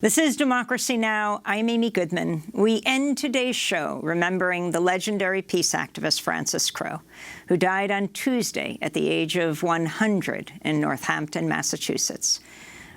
This is Democracy Now! I'm Amy Goodman. We end today's show remembering the legendary peace activist Frances Crowe, who died on Tuesday at the age of 100 in Northampton, Massachusetts.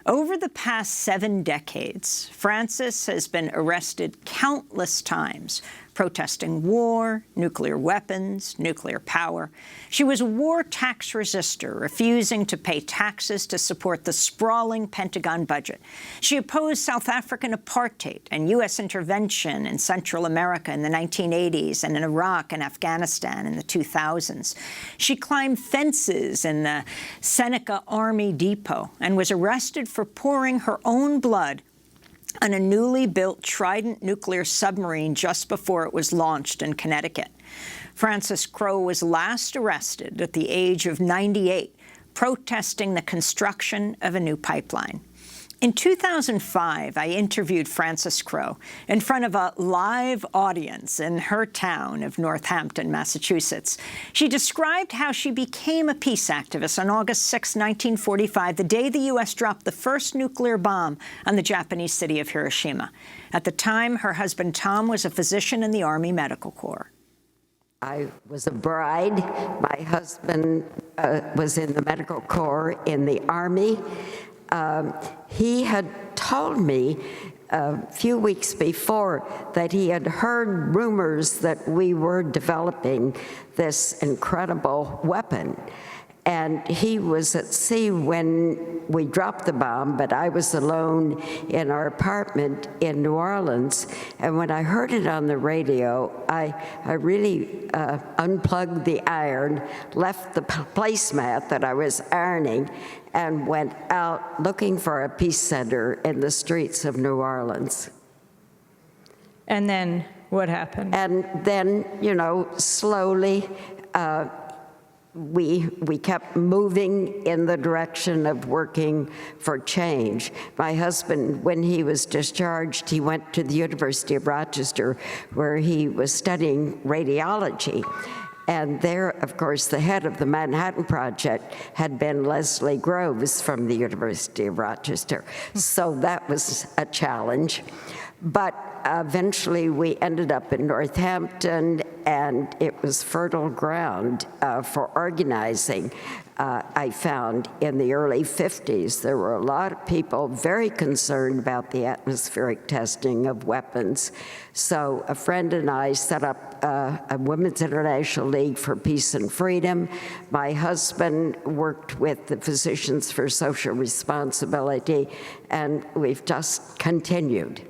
Over the past 7 decades, Frances has been arrested countless times, protesting war, nuclear weapons, nuclear power. She was a war tax resistor, refusing to pay taxes to support the sprawling Pentagon budget. She opposed South African apartheid and U.S. intervention in Central America in the 1980s and in Iraq and Afghanistan in the 2000s. She climbed fences in the Seneca Army Depot and was arrested for pouring her own blood on a newly built Trident nuclear submarine just before it was launched in Connecticut. Frances Crowe was last arrested at the age of 98, protesting the construction of a new pipeline. In 2005, I interviewed Frances Crowe in front of a live audience in her town of Northampton, Massachusetts. She described how she became a peace activist on August 6, 1945, the day the U.S. dropped the first nuclear bomb on the Japanese city of Hiroshima. At the time, her husband Tom was a physician in the Army Medical Corps. I was a bride. My husband was in the Medical Corps in the Army. He had told me a few weeks before that he had heard rumors that we were developing this incredible weapon. And he was at sea when we dropped the bomb, but I was alone in our apartment in New Orleans. And when I heard it on the radio, I really unplugged the iron, left the placemat that I was ironing, and went out looking for a peace center in the streets of New Orleans. And then what happened? And then, you know, slowly, we kept moving in the direction of working for change. My husband, when he was discharged, he went to the University of Rochester, where he was studying radiology. And there, of course, the head of the Manhattan Project had been Leslie Groves from the University of Rochester. So that was a challenge. But eventually we ended up in Northampton, and it was fertile ground for organizing. I found in the early 50s, there were a lot of people very concerned about the atmospheric testing of weapons. So a friend and I set up a Women's International League for Peace and Freedom. My husband worked with the Physicians for Social Responsibility, and we've just continued.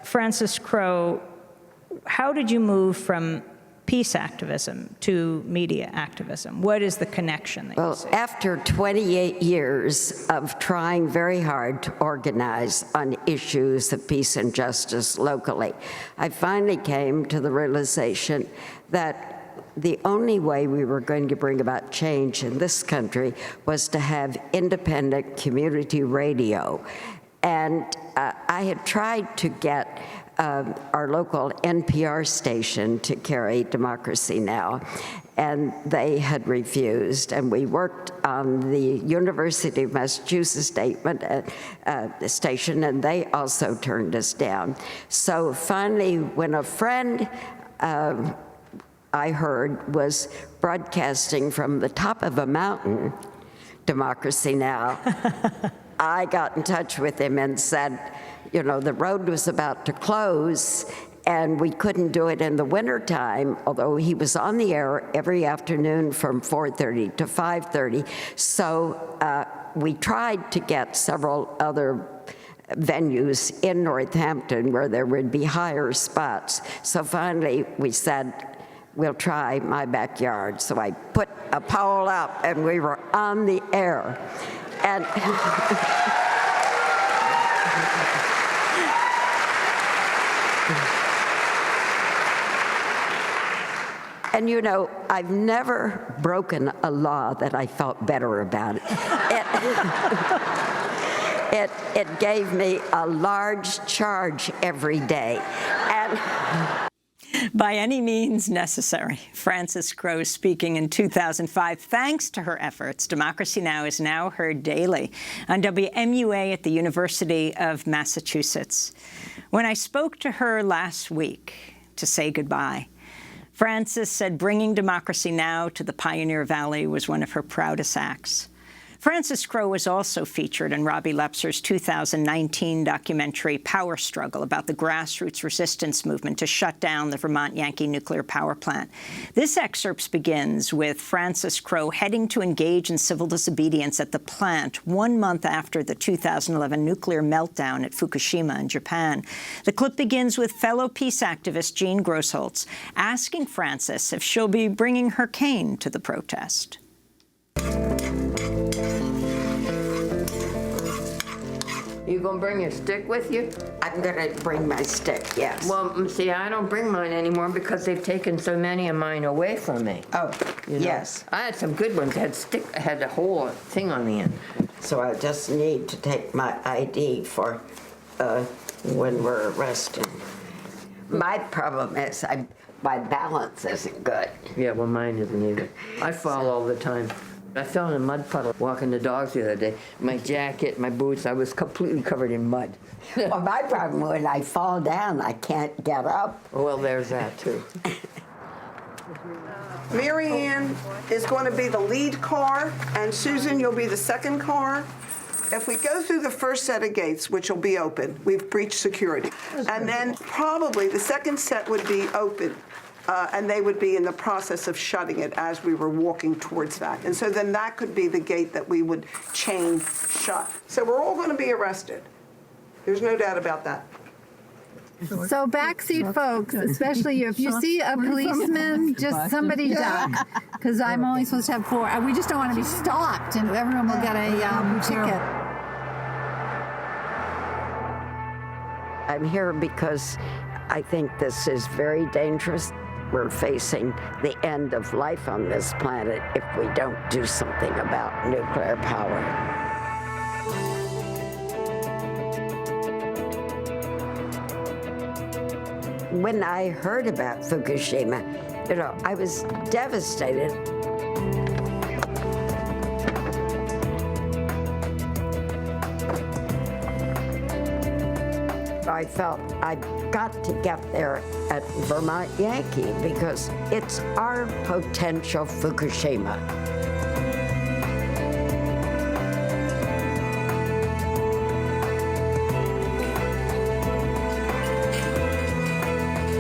Frances Crowe, how did you move from peace activism to media activism? What is the connection that you see? Well, after 28 years of trying very hard to organize on issues of peace and justice locally, I finally came to the realization that the only way we were going to bring about change in this country was to have independent community radio. And I had tried to get our local NPR station to carry Democracy Now! And they had refused. And we worked on the University of Massachusetts station, and they also turned us down. So finally, when a friend I heard was broadcasting from the top of a mountain, Democracy Now!, I got in touch with him and said, you know, the road was about to close and we couldn't do it in the wintertime, although he was on the air every afternoon from 4:30 to 5:30. So we tried to get several other venues in Northampton where there would be higher spots. So finally we said, we'll try my backyard. So I put a pole up and we were on the air. And and you know, I've never broken a law that I felt better about. It gave me a large charge every day. And By any means necessary. Frances Crowe speaking in 2005. Thanks to her efforts, Democracy Now! Is now heard daily on WMUA at the University of Massachusetts. When I spoke to her last week to say goodbye, Frances said bringing Democracy Now! To the Pioneer Valley was one of her proudest acts. Frances Crowe was also featured in Robbie Lepser's 2019 documentary Power Struggle about the grassroots resistance movement to shut down the Vermont Yankee nuclear power plant. This excerpt begins with Frances Crowe heading to engage in civil disobedience at the plant 1 month after the 2011 nuclear meltdown at Fukushima in Japan. The clip begins with fellow peace activist Jean Grossholtz asking Frances if she'll be bringing her cane to the protest. You gonna bring your stick with you? I'm gonna bring my stick, yes. Well, see, I don't bring mine anymore because they've taken so many of mine away from me. Oh, You know? yes. I had some good ones. Had a whole thing on the end. So I just need to take my ID for when we're arrested. My problem is my balance isn't good. Yeah, well, mine isn't either. I fall all the time. I fell in a mud puddle walking the dogs the other day. My jacket, my boots, I was completely covered in mud. Well, my problem, when I fall down, I can't get up. Well, there's that, too. Mary Ann is going to be the lead car, and Susan, you'll be the second car. If we go through the first set of gates, which will be open, we've breached security. And then probably the second set would be open, and they would be in the process of shutting it as we were walking towards that. And so then that could be the gate that we would chain shut. So we're all going to be arrested. There's no doubt about that. So backseat folks, especially if you see a policeman, just somebody duck, because I'm only supposed to have 4. We just don't want to be stopped, and everyone will get a ticket. I'm here because I think this is very dangerous. We're facing the end of life on this planet if we don't do something about nuclear power. When I heard about Fukushima, I was devastated. I felt I've got to get there at Vermont Yankee because it's our potential Fukushima.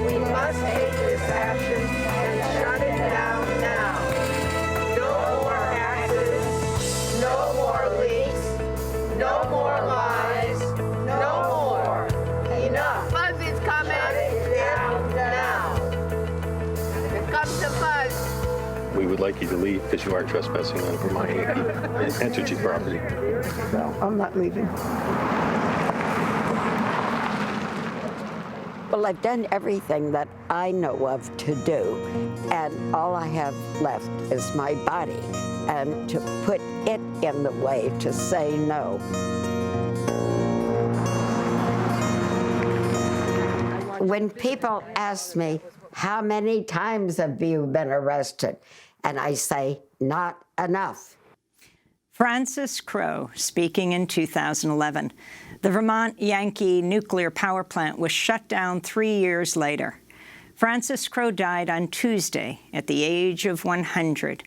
We must take this action and shut it down now. No more accidents, no more leaks, no more lies, no more. Enough. Buzz is coming. Shut it down now. Here comes the buzz. We would like you to leave because you are trespassing on Vermont Yankee Energy property. No, I'm not leaving. Well, I've done everything that I know of to do, and all I have left is my body, and to put it in the way to say no. When people ask me, how many times have you been arrested? And I say, not enough. Frances Crowe speaking in 2011. The Vermont Yankee nuclear power plant was shut down 3 years later. Frances Crowe died on Tuesday at the age of 100.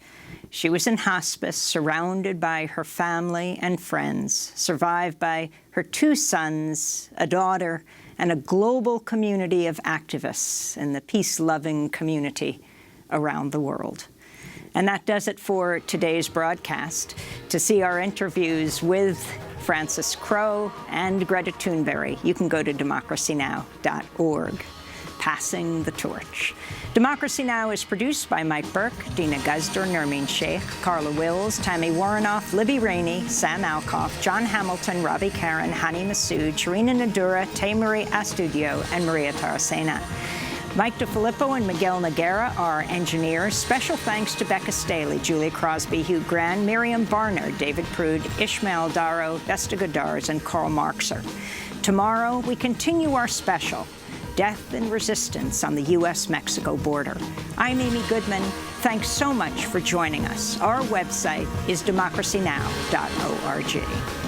She was in hospice, surrounded by her family and friends, survived by her 2 sons, a daughter, and a global community of activists in the peace-loving community around the world. And that does it for today's broadcast. To see our interviews with Frances Crowe and Greta Thunberg, you can go to democracynow.org. Passing the torch. Democracy Now! Is produced by Mike Burke, Dina Guzder, Nermeen Sheikh, Carla Wills, Tammy Warrenoff, Libby Rainey, Sam Alcoff, John Hamilton, Robbie Karen, Hani Masood, Sharina Nadura, Tay-Marie Astudio, and Maria Taracena. Mike DeFilippo and Miguel Noguera are engineers. Special thanks to Becca Staley, Julie Crosby, Hugh Gran, Miriam Barnard, David Prude, Ishmael Darrow, Vesta Godars, and Carl Marxer. Tomorrow, we continue our special, death and resistance on the U.S.-Mexico border. I'm Amy Goodman. Thanks so much for joining us. Our website is democracynow.org.